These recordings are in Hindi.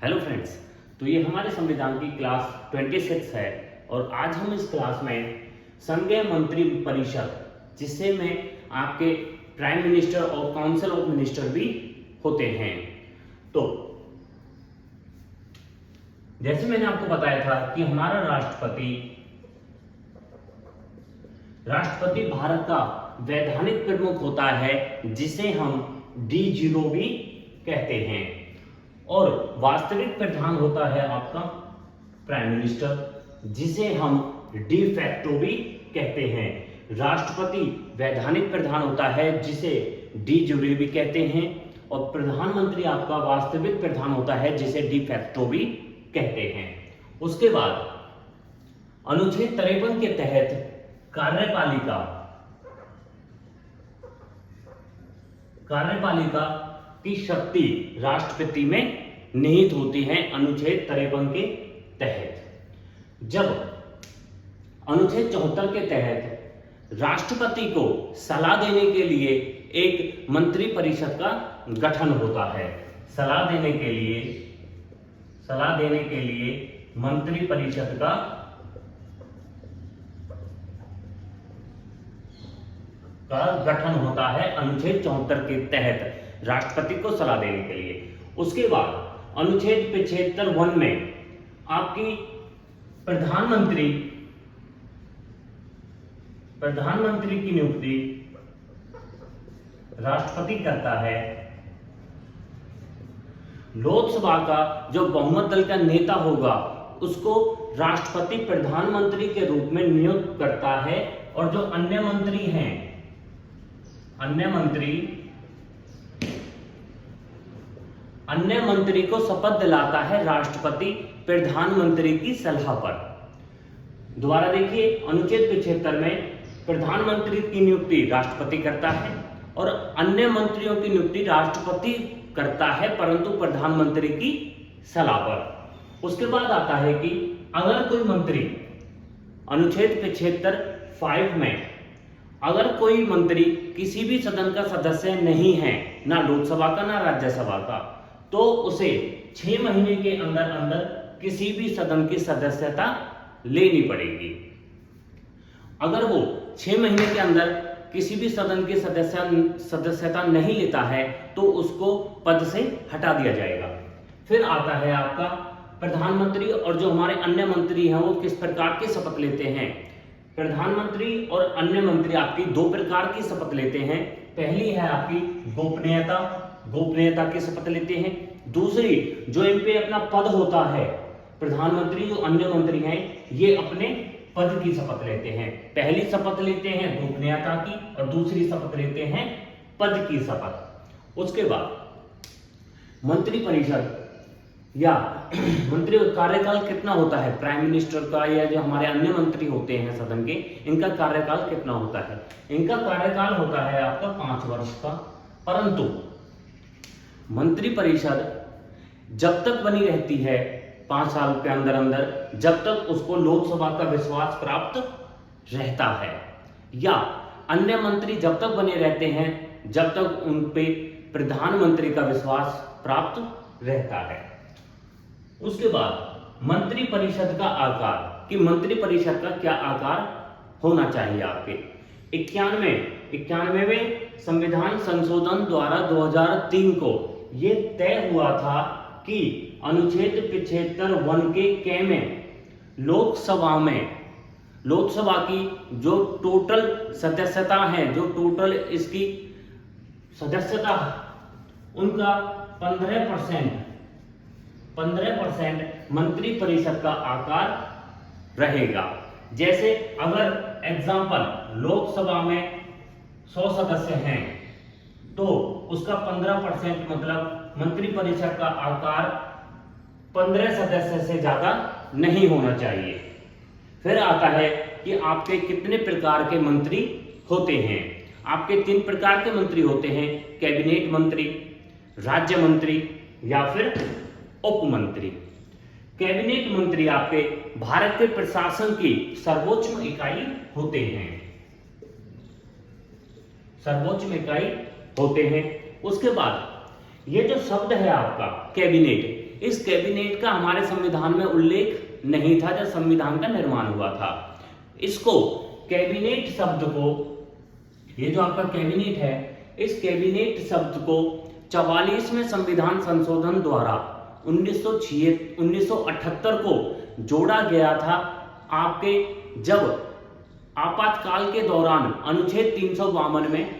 हेलो फ्रेंड्स, तो ये हमारे संविधान की क्लास 26 है और आज हम इस क्लास में संघीय मंत्री परिषद, जिससे में आपके प्राइम मिनिस्टर और काउंसिल ऑफ मिनिस्टर भी होते हैं। तो जैसे मैंने आपको बताया था कि हमारा राष्ट्रपति भारत का वैधानिक प्रमुख होता है, जिसे हम D0 भी कहते हैं, और वास्तविक प्रधान होता है आपका प्राइम मिनिस्टर, जिसे हम डी फैक्टो भी कहते हैं। राष्ट्रपति वैधानिक प्रधान होता है, जिसे डी जुरे भी कहते हैं, और प्रधानमंत्री आपका वास्तविक प्रधान होता है, जिसे डी फैक्टो भी कहते हैं। उसके बाद अनुच्छेद 53 के तहत कार्यपालिका की शक्ति राष्ट्रपति में निहित होती है। अनुच्छेद 53 के तहत जब अनुच्छेद 74 के तहत राष्ट्रपति को सलाह देने के लिए एक मंत्री परिषद का गठन होता है। सलाह देने के लिए मंत्री परिषद का गठन होता है अनुच्छेद 74 के तहत राष्ट्रपति को सलाह देने के लिए। उसके बाद अनुच्छेद 75(1) में आपकी प्रधानमंत्री की नियुक्ति राष्ट्रपति करता है। लोकसभा का जो बहुमत दल का नेता होगा, उसको राष्ट्रपति प्रधानमंत्री के रूप में नियुक्त करता है, और जो अन्य मंत्री को शपथ दिलाता है राष्ट्रपति प्रधानमंत्री की सलाह पर। दोबारा देखिए, अनुच्छेद 75 में प्रधानमंत्री की नियुक्ति राष्ट्रपति करता है और अन्य मंत्रियों की नियुक्ति राष्ट्रपति करता है, परंतु प्रधानमंत्री की सलाह पर। उसके बाद आता है कि अगर कोई मंत्री, अनुच्छेद 75(5) में अगर कोई मंत्री किसी भी सदन का सदस्य नहीं है, ना लोकसभा का ना राज्यसभा का, तो उसे 6 महीने के अंदर अंदर किसी भी सदन की सदस्यता लेनी पड़ेगी। अगर वो 6 महीने के अंदर किसी भी सदन की सदस्यता नहीं लेता है, तो उसको पद से हटा दिया जाएगा। फिर आता है आपका प्रधानमंत्री, और जो हमारे अन्य मंत्री हैं वो किस प्रकार की शपथ लेते हैं। प्रधानमंत्री और अन्य मंत्री आपकी 2 प्रकार की शपथ लेते हैं। पहली है आपकी गोपनीयता की शपथ लेते हैं। दूसरी, जो इन पे अपना पद होता है, प्रधानमंत्री जो अन्य मंत्री हैं, ये अपने पद की शपथ लेते हैं। पहली शपथ लेते हैं गोपनीयता की, और दूसरी शपथ लेते हैं पद की शपथ। उसके बाद मंत्री परिषद या मंत्री कार्यकाल कितना होता है प्राइम मिनिस्टर का, या जो हमारे अन्य मंत्री होते हैं सदन के, इनका कार्यकाल कितना होता है। इनका कार्यकाल होता है आपका 5 वर्ष का। परंतु मंत्री परिषद जब तक बनी रहती है 5 साल के अंदर अंदर, जब तक उसको लोकसभा का विश्वास प्राप्त रहता है, या अन्य मंत्री जब तक बने रहते हैं जब तक उन पे प्रधानमंत्री का विश्वास प्राप्त रहता है। उसके बाद मंत्री परिषद का आकार, कि मंत्री परिषद का क्या आकार होना चाहिए आपके। 91वें संविधान संशोधन द्वारा 2003 को ये तय हुआ था कि अनुच्छेद 75(1) के क में लोकसभा की जो टोटल सदस्यता है, जो टोटल इसकी सदस्यता, उनका 15% मंत्री परिषद का आकार रहेगा। जैसे अगर एग्जाम्पल लोकसभा में 100 सदस्य हैं, तो उसका 15% मतलब मंत्री परिषद का आकार 15 सदस्य से ज्यादा नहीं होना चाहिए। फिर आता है कि आपके कितने प्रकार के मंत्री होते हैं। आपके 3 प्रकार के मंत्री होते हैं, कैबिनेट मंत्री, राज्य मंत्री या फिर उप मंत्री। कैबिनेट मंत्री आपके भारत के प्रशासन की सर्वोच्च इकाई होते हैं। उसके बाद ये जो शब्द है आपका कैबिनेट, इस कैबिनेट का हमारे संविधान में उल्लेख नहीं था जब संविधान का निर्माण हुआ था। इसको कैबिनेट शब्द को, ये जो आपका कैबिनेट है, इस कैबिनेट शब्द को 44वें संविधान संशोधन द्वारा 1978 को जोड़ा गया था। आपके जब आपातकाल के दौरान अनुच्छेद 352 में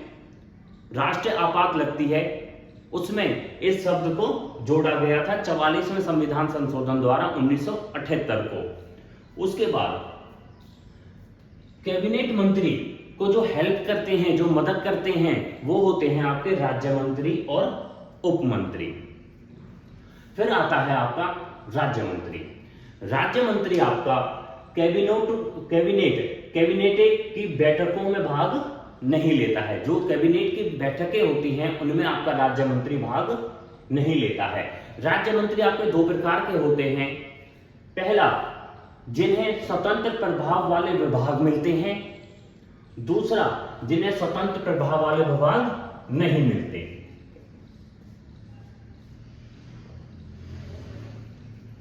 राष्ट्रीय आपात लगती है, उसमें इस शब्द को जोड़ा गया था 44वें संविधान संशोधन द्वारा 1978 को। उसके बाद कैबिनेट मंत्री को जो हेल्प करते हैं, जो मदद करते हैं, वो होते हैं आपके राज्य मंत्री और उप मंत्री। फिर आता है आपका राज्य मंत्री। राज्य मंत्री आपका कैबिनेट की बैठकों में भाग नहीं लेता है। जो कैबिनेट की बैठकें होती हैं उनमें आपका राज्य मंत्री भाग नहीं लेता है। राज्य मंत्री आपके दो प्रकार के होते हैं। पहला, जिन्हें स्वतंत्र प्रभाव वाले विभाग मिलते हैं। दूसरा, जिन्हें स्वतंत्र प्रभाव वाले विभाग नहीं मिलते।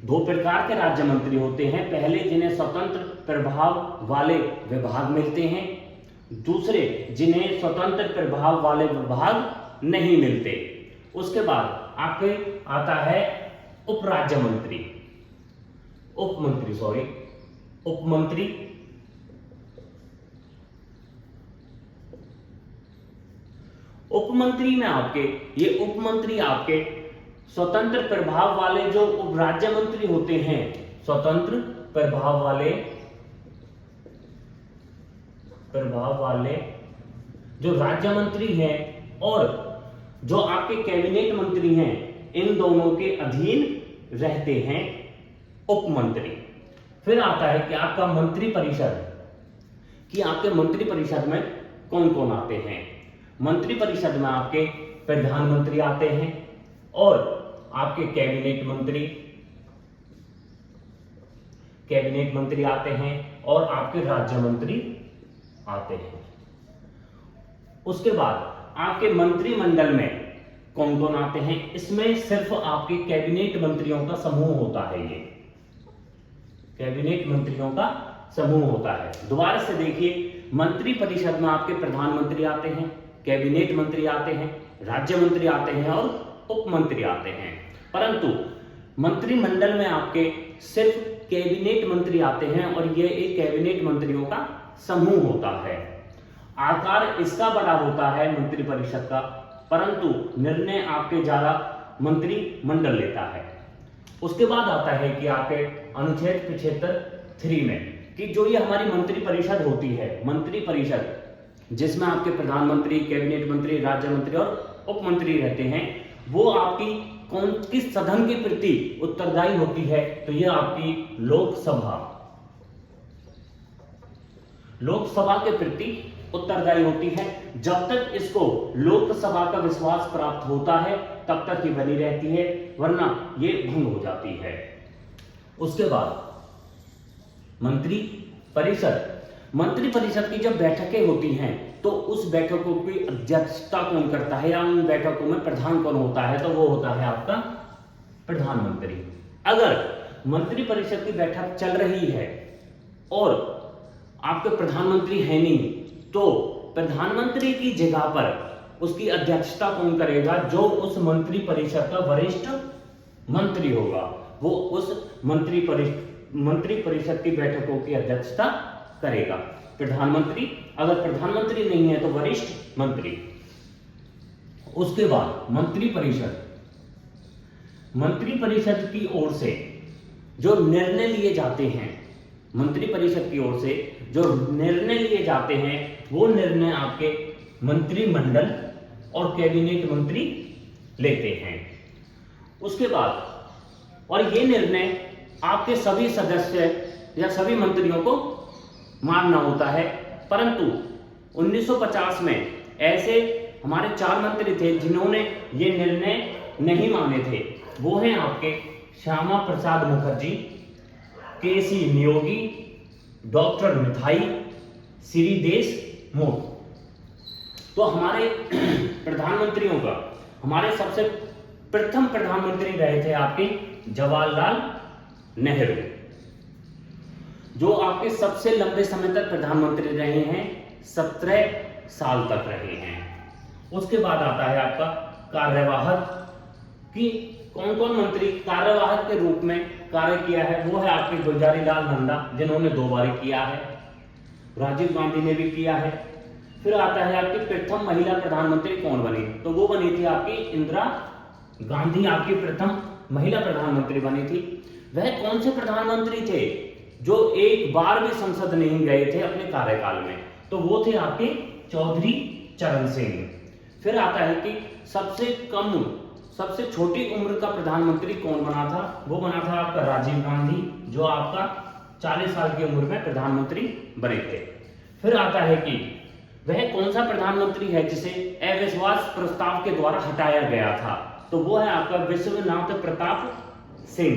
दो प्रकार के राज्य मंत्री होते हैं। पहले, जिन्हें स्वतंत्र प्रभाव वाले विभाग मिलते हैं। दूसरे, जिन्हें स्वतंत्र प्रभाव वाले विभाग नहीं मिलते। उसके बाद आपके आता है उपराज्य मंत्री, उपमंत्री। उपमंत्री में उपमंत्री आपके स्वतंत्र प्रभाव वाले जो उपराज्य मंत्री होते हैं, स्वतंत्र प्रभाव वाले जो राज्य मंत्री हैं और जो आपके कैबिनेट मंत्री हैं, इन दोनों के अधीन रहते हैं उपमंत्री। फिर आता है कि आपका मंत्रिपरिषद, कि आपके मंत्रिपरिषद में कौन कौन आते हैं। मंत्रिपरिषद में आपके प्रधानमंत्री आते हैं और आपके कैबिनेट मंत्री आते हैं और आपके राज्य मंत्री आते हैं। उसके बाद आपके मंत्रिमंडल में कौन कौन आते हैं। इसमें सिर्फ आपके कैबिनेट मंत्रियों का समूह होता है। ये कैबिनेट मंत्रियों का समूह होता है। दोबारा से देखिए, मंत्रिपरिषद में आपके प्रधानमंत्री आते हैं, कैबिनेट मंत्री आते हैं, राज्य मंत्री आते हैं और उप मंत्री आते हैं। परंतु मंत्रिमंडल में आपके सिर्फ कैबिनेट मंत्री आते हैं और ये एक कैबिनेट मंत्रियों का समूह होता है। आकार इसका बड़ा होता है मंत्रिपरिषद का, परंतु निर्णय आपके ज्यादा मंत्रिमंडल लेता है। उसके बाद आता है कि आपके अनुच्छेद 75(3) में कि जो ये हमारी मंत्रिपरिषद होती है, मंत्रिपरिषद जिसमें आपके प्रधानमंत्री, कैबिनेट मंत्री, राज्य मंत्री और उप मंत्री रहते हैं, वो आपकी किस सदन के प्रति उत्तरदायी होती है, तो यह आपकी लोकसभा के प्रति उत्तरदायी होती है। जब तक इसको लोकसभा का विश्वास प्राप्त होता है तब तक ही बनी रहती है, वरना ये भंग हो जाती है। उसके बाद मंत्रिपरिषद की जब बैठकें होती हैं तो उस बैठकों की अध्यक्षता कौन करता है या उन बैठकों में प्रधान कौन होता है, तो वो होता है आपका प्रधानमंत्री। अगर मंत्रिपरिषद की बैठक चल रही है और आपके प्रधानमंत्री है नहीं, तो प्रधानमंत्री की जगह पर उसकी अध्यक्षता कौन करेगा, जो उस मंत्रिपरिषद का वरिष्ठ मंत्री होगा, वो उस मंत्रिपरिषद की बैठकों की अध्यक्षता करेगा। प्रधानमंत्री, अगर प्रधानमंत्री नहीं है तो वरिष्ठ मंत्री। उसके बाद मंत्रिपरिषद की ओर से जो निर्णय लिए जाते हैं, मंत्रिपरिषद की ओर से जो निर्णय लिए जाते हैं, वो निर्णय आपके मंत्रिमंडल और कैबिनेट मंत्री लेते हैं। उसके बाद और ये निर्णय आपके सभी सदस्य या सभी मंत्रियों को मानना होता है। परंतु 1950 में ऐसे हमारे 4 मंत्री थे जिन्होंने ये निर्णय नहीं माने थे। वो हैं आपके श्यामा प्रसाद मुखर्जी, केसी नियोगी, डॉक्टर मिथाई, श्री देशमुख। तो हमारे प्रधानमंत्रियों का, हमारे सबसे प्रथम प्रधानमंत्री रहे थे आपके जवाहरलाल नेहरू, जो आपके सबसे लंबे समय तक प्रधानमंत्री रहे हैं, 17 साल तक रहे हैं। उसके बाद आता है आपका कार्यवाहक, कि कौन कौन मंत्री कार्यवाहक के रूप में कार्य किया है। वो है आपके गुलजारीलाल नंदा, जिन्होंने 2 बार किया है, राजीव गांधी ने भी किया है। फिर आता है आपकी प्रथम महिला प्रधानमंत्री कौन बनी, तो वो बनी थी आपकी इंदिरा गांधी, आपकी प्रथम महिला प्रधानमंत्री बनी थी। वह कौन से प्रधानमंत्री थे जो एक बार भी संसद नहीं गए थे अपने कार्यकाल में, तो वो थे आपके चौधरी चरण सिंह। फिर आता है कि सबसे छोटी उम्र का प्रधानमंत्री कौन बना था, वो बना था आपका राजीव गांधी, जो आपका 40 साल की उम्र में प्रधानमंत्री बने थे। फिर आता है कि वह कौन सा प्रधानमंत्री है जिसे अविश्वास प्रस्ताव के द्वारा हटाया गया था, तो वो है आपका विश्वनाथ प्रताप सिंह।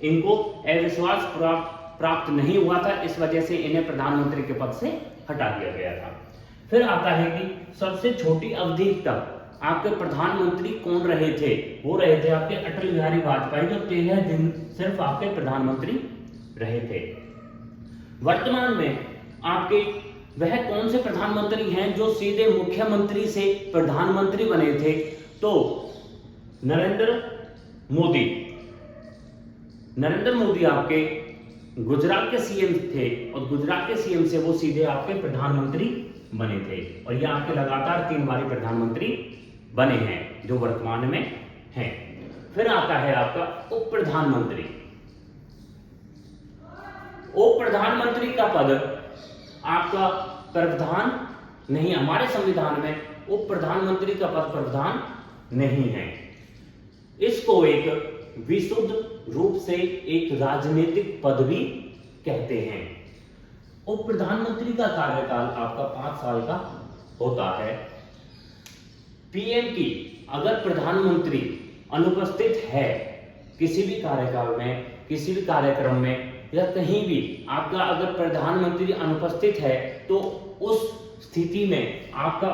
इनको अविश्वास प्राप्त नहीं हुआ था, इस वजह से इन्हें प्रधानमंत्री के पद से हटा दिया गया था। फिर आता है कि सबसे छोटी अवधि तक आपके प्रधानमंत्री कौन रहे थे, वो रहे थे आपके अटल बिहारी वाजपेयी, जो 13 दिन सिर्फ आपके प्रधानमंत्री रहे थे। वर्तमान में आपके वह कौन से प्रधानमंत्री हैं जो सीधे मुख्यमंत्री से प्रधानमंत्री बने थे, तो नरेंद्र मोदी आपके गुजरात के सीएम थे, और गुजरात के सीएम से वो सीधे आपके प्रधानमंत्री बने थे, और ये आपके लगातार 3 बारी प्रधानमंत्री बने हैं जो वर्तमान में हैं। फिर आता है आपका उप प्रधानमंत्री। उप प्रधानमंत्री का पद आपका प्रावधान नहीं, हमारे संविधान में उप प्रधानमंत्री का पद प्रावधान नहीं है। इसको एक विशुद्ध रूप से एक राजनीतिक पद भी कहते हैं। उप प्रधानमंत्री का कार्यकाल आपका 5 साल का होता है। पीएम की अगर प्रधानमंत्री अनुपस्थित है किसी भी कार्यकाल में, किसी भी कार्यक्रम में, या कहीं भी आपका अगर प्रधानमंत्री अनुपस्थित है, तो उस स्थिति में आपका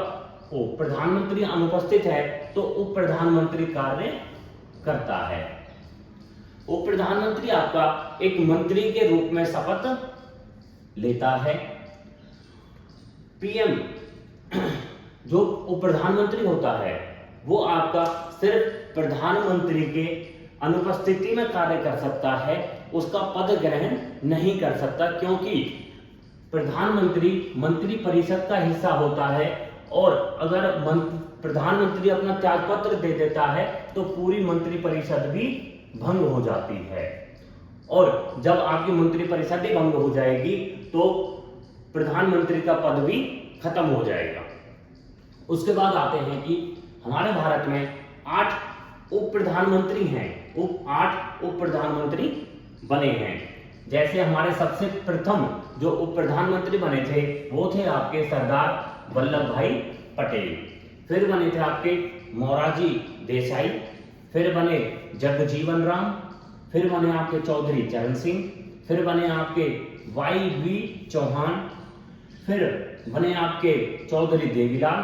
प्रधानमंत्री अनुपस्थित है तो उप प्रधानमंत्री कार्य करता है। उप प्रधानमंत्री आपका एक मंत्री के रूप में शपथ लेता है। पीएम जो उप प्रधानमंत्री होता है वो आपका सिर्फ प्रधानमंत्री के अनुपस्थिति में कार्य कर सकता है, उसका पद ग्रहण नहीं कर सकता, क्योंकि प्रधानमंत्री मंत्री परिषद का हिस्सा होता है, और अगर प्रधानमंत्री अपना त्यागपत्र दे देता है तो पूरी मंत्री परिषद भी भंग हो जाती है, और जब आपकी मंत्री परिषद ही भंग हो जाएगी तो प्रधानमंत्री का पद भी खत्म हो जाएगा। उसके बाद आते हैं कि हमारे भारत में 8 उप प्रधानमंत्री हैं, 8 उप प्रधानमंत्री बने हैं। जैसे हमारे सबसे प्रथम जो उप प्रधानमंत्री बने थे वो थे आपके सरदार वल्लभ भाई पटेल, फिर बने थे आपके मोरारजी देसाई, फिर बने जगजीवन राम, फिर बने आपके चौधरी चरण सिंह, फिर बने आपके वाई.वी. चौहान, फिर बने आपके चौधरी देवीलाल,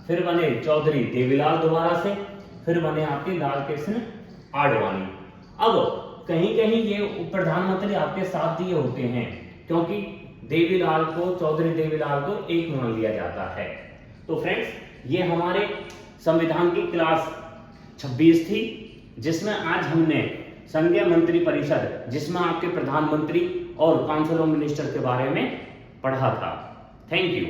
फिर बने चौधरी देवीलाल दोबारा से, फिर बने आपके लाल कृष्ण आडवाणी। अब कहीं कहीं ये उप प्रधानमंत्री आपके साथ दिए होते हैं, क्योंकि देवीलाल को, चौधरी देवीलाल को एक मान लिया जाता है। तो फ्रेंड्स, ये हमारे संविधान की क्लास 26 थी, जिसमें आज हमने संघीय मंत्री परिषद, जिसमें आपके प्रधानमंत्री और काउंसिल ऑफ मिनिस्टर के बारे में पढ़ा था। Thank you.